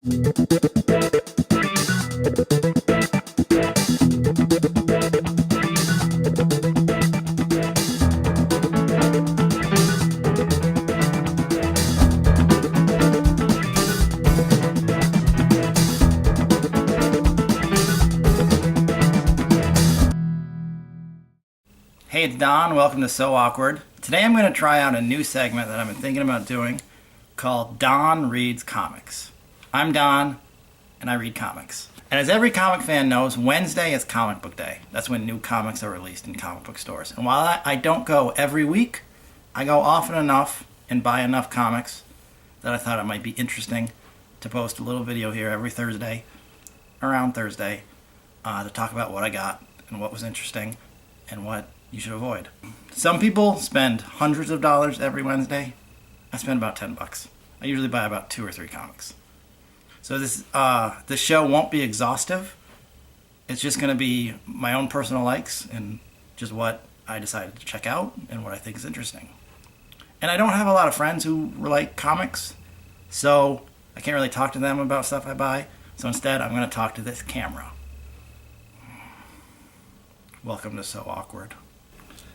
Hey, it's Don. Welcome to So Awkward. Today I'm going to try out a new segment that I've been thinking about doing called Don Reads Comics. I'm Don, and I read comics. And as every comic fan knows, Wednesday is comic book day. That's when new comics are released in comic book stores. And while I don't go every week, I go often enough and buy enough comics that I thought it might be interesting to post a little video here every Thursday, around Thursday, to talk about what I got and what was interesting and what you should avoid. Some people spend hundreds of dollars every Wednesday. I spend about $10. I usually buy about 2 or 3 comics. So this show won't be exhaustive. It's just going to be my own personal likes and just what I decided to check out and what I think is interesting. And I don't have a lot of friends who like comics, so I can't really talk to them about stuff I buy. So instead, I'm going to talk to this camera. Welcome to So Awkward.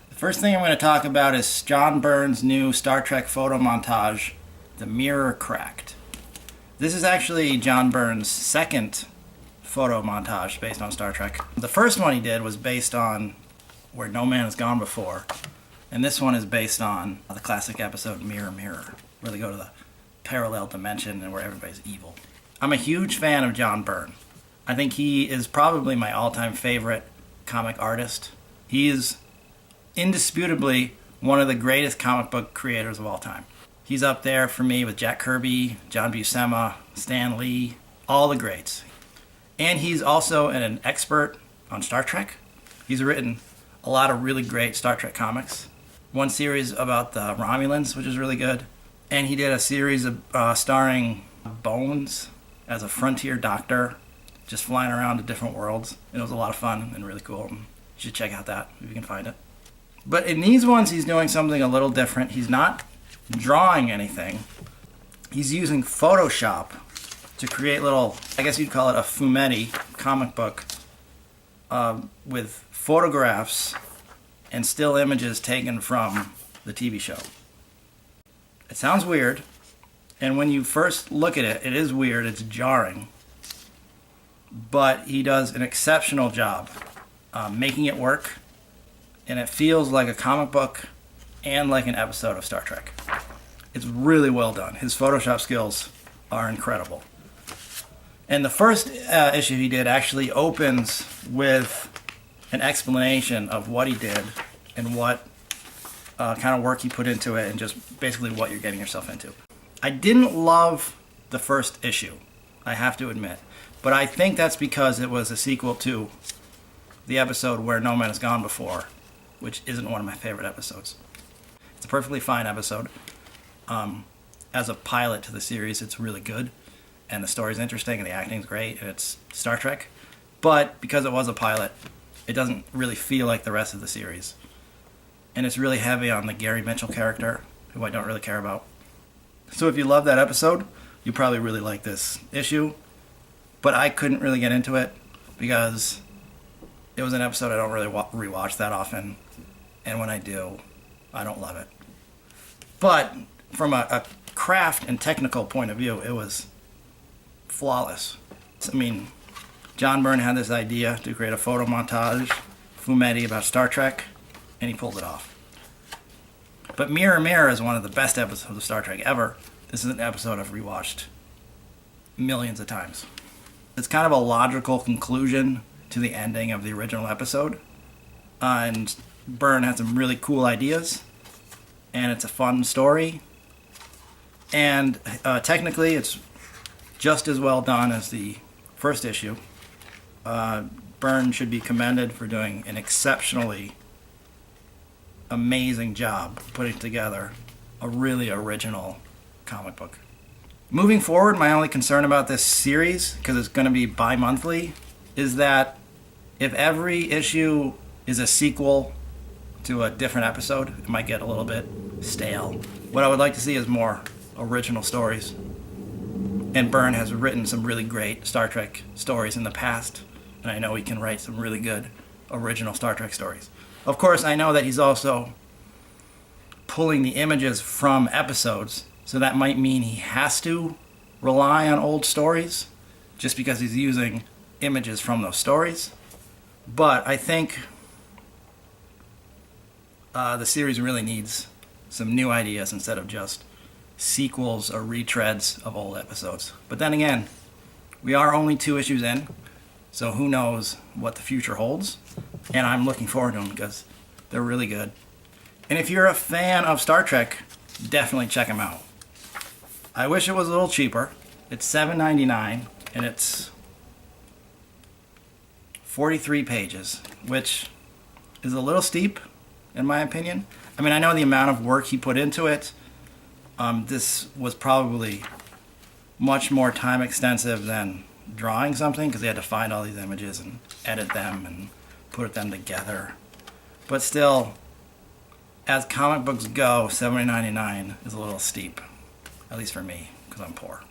The first thing I'm going to talk about is John Byrne's new Star Trek photo montage, The Mirror Cracked. This is actually John Byrne's second photo montage based on Star Trek. The first one he did was based on Where No Man Has Gone Before, and this one is based on the classic episode Mirror Mirror, where they go to the parallel dimension and where everybody's evil. I'm a huge fan of John Byrne. I think he is probably my all-time favorite comic artist. He is indisputably one of the greatest comic book creators of all time. He's up there for me with Jack Kirby, John Buscema, Stan Lee, all the greats. And he's also an expert on Star Trek. He's written a lot of really great Star Trek comics. One series about the Romulans, which is really good. And he did a series of starring Bones as a frontier doctor, just flying around to different worlds. It was a lot of fun and really cool. You should check out that if you can find it. But in these ones, he's doing something a little different. He's not drawing anything. He's using Photoshop to create little, I guess you'd call it a fumetti comic book with photographs and still images taken from the TV show. It sounds weird, and when you first look at it, it is weird, it's jarring. But he does an exceptional job making it work, and it feels like a comic book and like an episode of Star Trek. It's really well done. His Photoshop skills are incredible. And the first issue he did actually opens with an explanation of what he did and what kind of work he put into it and just basically what you're getting yourself into. I didn't love the first issue, I have to admit. But I think that's because it was a sequel to the episode Where No Man Has Gone Before, which isn't one of my favorite episodes. It's a perfectly fine episode. As a pilot to the series, it's really good, and the story's interesting, and the acting's great, and it's Star Trek. But because it was a pilot, it doesn't really feel like the rest of the series. And it's really heavy on the Gary Mitchell character, who I don't really care about. So if you love that episode, you probably really like this issue. But I couldn't really get into it because it was an episode I don't really rewatch that often. And when I do, I don't love it. But from a craft and technical point of view, it was flawless. I mean, John Byrne had this idea to create a photo montage, fumetti about Star Trek, and he pulled it off. But Mirror Mirror is one of the best episodes of Star Trek ever. This is an episode I've rewatched millions of times. It's kind of a logical conclusion to the ending of the original episode. And Byrne had some really cool ideas. And it's a fun story. And technically, it's just as well done as the first issue. Byrne should be commended for doing an exceptionally amazing job putting together a really original comic book. Moving forward, my only concern about this series, because it's going to be bi-monthly, is that if every issue is a sequel to a different episode, it might get a little bit stale. What I would like to see is more original stories. And Byrne has written some really great Star Trek stories in the past, and I know he can write some really good original Star Trek stories. Of course, I know that he's also pulling the images from episodes, so that might mean he has to rely on old stories just because he's using images from those stories. But I think the series really needs some new ideas instead of just sequels or retreads of old episodes. But then again, we are only 2 issues in, so who knows what the future holds. And I'm looking forward to them because they're really good. And if you're a fan of Star Trek, definitely check them out. I wish it was a little cheaper. It's $7.99 and it's 43 pages, which is a little steep in my opinion. I mean, I know the amount of work he put into it. This was probably much more time extensive than drawing something because they had to find all these images and edit them and put them together. But still, as comic books go, $7.99 is a little steep, at least for me, because I'm poor.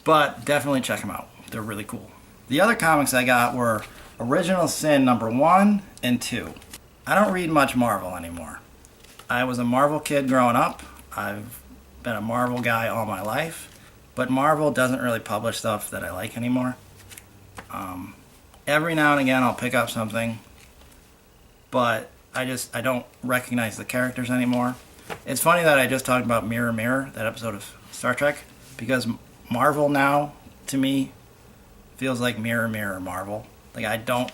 But definitely check them out. They're really cool. The other comics I got were Original Sin number 1 and 2. I don't read much Marvel anymore. I was a Marvel kid growing up. I've been a Marvel guy all my life. But Marvel doesn't really publish stuff that I like anymore. Every now and again I'll pick up something, but I don't recognize the characters anymore. It's funny that I just talked about Mirror Mirror, that episode of Star Trek, because Marvel now, to me, feels like Mirror Mirror Marvel. Like, I don't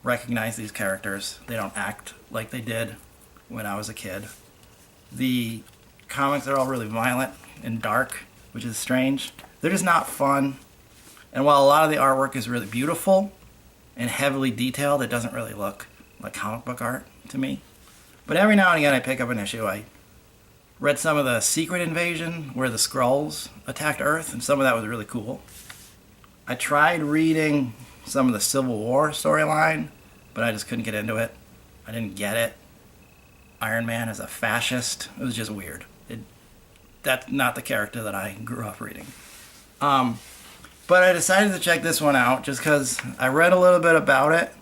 recognize these characters. They don't act like they did when I was a kid. The comics are all really violent and dark, which is strange. They're just not fun. And while a lot of the artwork is really beautiful and heavily detailed, it doesn't really look like comic book art to me. But every now and again I pick up an issue. I read some of the Secret Invasion where the Skrulls attacked Earth, and some of that was really cool. I tried reading some of the Civil War storyline, but I just couldn't get into it. I didn't get it. Iron Man is a fascist. It was just weird. That's not the character that I grew up reading. But I decided to check this one out just because I read a little bit about it,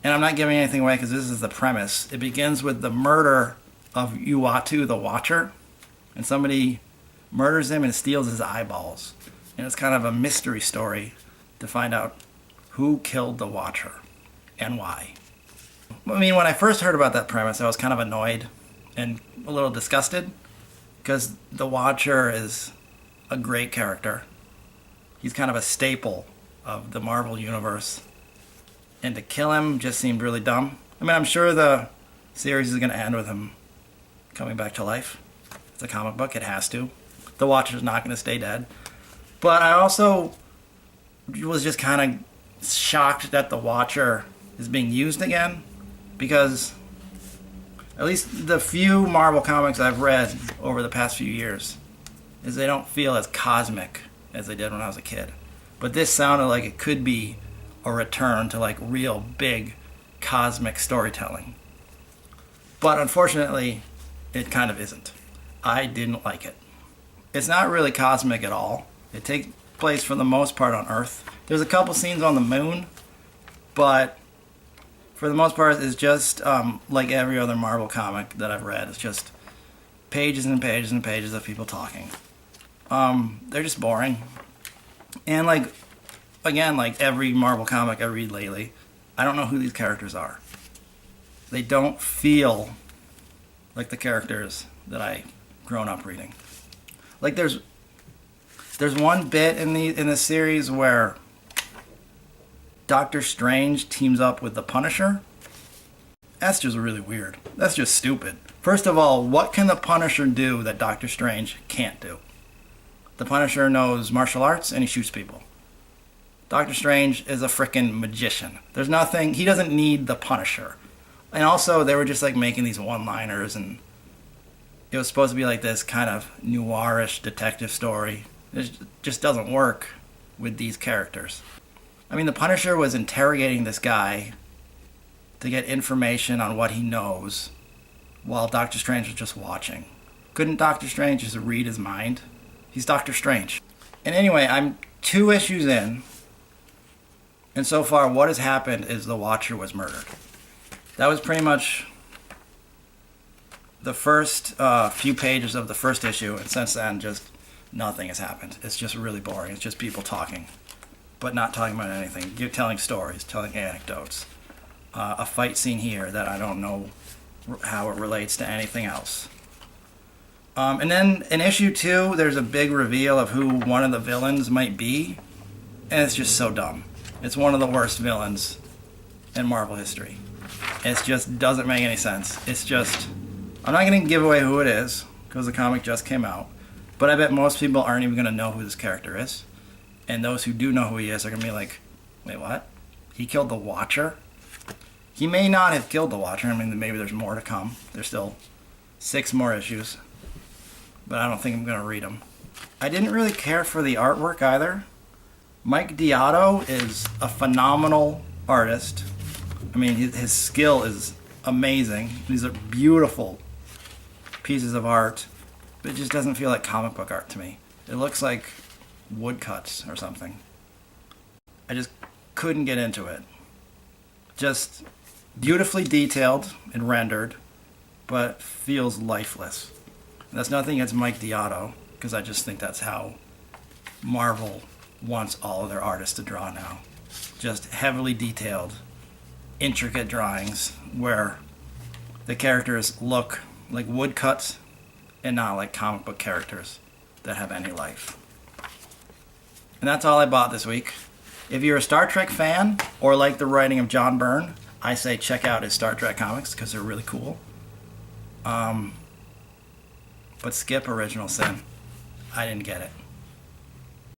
and I'm not giving anything away because this is the premise. It begins with the murder of Uatu the Watcher, and somebody murders him and steals his eyeballs. And it's kind of a mystery story to find out who killed the Watcher and why. I mean, when I first heard about that premise, I was kind of annoyed and a little disgusted because the Watcher is a great character. He's kind of a staple of the Marvel Universe. And to kill him just seemed really dumb. I mean, I'm sure the series is going to end with him coming back to life. It's a comic book. It has to. The Watcher's not going to stay dead. But I also was just kind of shocked that the Watcher is being used again. Because at least the few Marvel comics I've read over the past few years is they don't feel as cosmic as they did when I was a kid. But this sounded like it could be a return to like real big cosmic storytelling. But unfortunately, it kind of isn't. I didn't like it. It's not really cosmic at all. It takes place for the most part on Earth. There's a couple scenes on the moon, but for the most part it's just like every other Marvel comic that I've read. It's just pages and pages and pages of people talking. They're just boring. And like every Marvel comic I read lately, I don't know who these characters are. They don't feel like the characters that I grown up reading. Like there's one bit in the series where Doctor Strange teams up with the Punisher. That's just really weird. That's just stupid. First of all, what can the Punisher do that Doctor Strange can't do? The Punisher knows martial arts and he shoots people. Doctor Strange is a frickin' magician. There's nothing, he doesn't need the Punisher. And also, they were just like making these one-liners, and it was supposed to be like this kind of noirish detective story. It just doesn't work with these characters. I mean, the Punisher was interrogating this guy to get information on what he knows while Doctor Strange was just watching. Couldn't Doctor Strange just read his mind He's Doctor Strange. And anyway, I'm 2 issues in, and so far what has happened is the Watcher was murdered. That was pretty much the first few pages of the first issue, and since then just nothing has happened. It's just really boring. It's just people talking, but not talking about anything. You're telling stories, telling anecdotes. A fight scene here that I don't know how it relates to anything else. And then in issue 2, there's a big reveal of who one of the villains might be, and it's just so dumb. It's one of the worst villains in Marvel history. It just doesn't make any sense. It's just, I'm not going to give away who it is, because the comic just came out, but I bet most people aren't even going to know who this character is. And those who do know who he is are going to be like, wait, what? He killed the Watcher? He may not have killed the Watcher. I mean, maybe there's more to come. There's still 6 more issues, but I don't think I'm going to read them. I didn't really care for the artwork either. Mike Deodato is a phenomenal artist. I mean, his skill is amazing. These are beautiful pieces of art, but it just doesn't feel like comic book art to me. It looks like woodcuts or something. I just couldn't get into it. Just beautifully detailed and rendered, but feels lifeless. And that's nothing against Mike Deodato, because I just think that's how Marvel wants all of their artists to draw now. Just heavily detailed, intricate drawings where the characters look like woodcuts and not like comic book characters that have any life. And that's all I bought this week. If you're a Star Trek fan or like the writing of John Byrne, I say check out his Star Trek comics because they're really cool. But skip Original Sin. I didn't get it.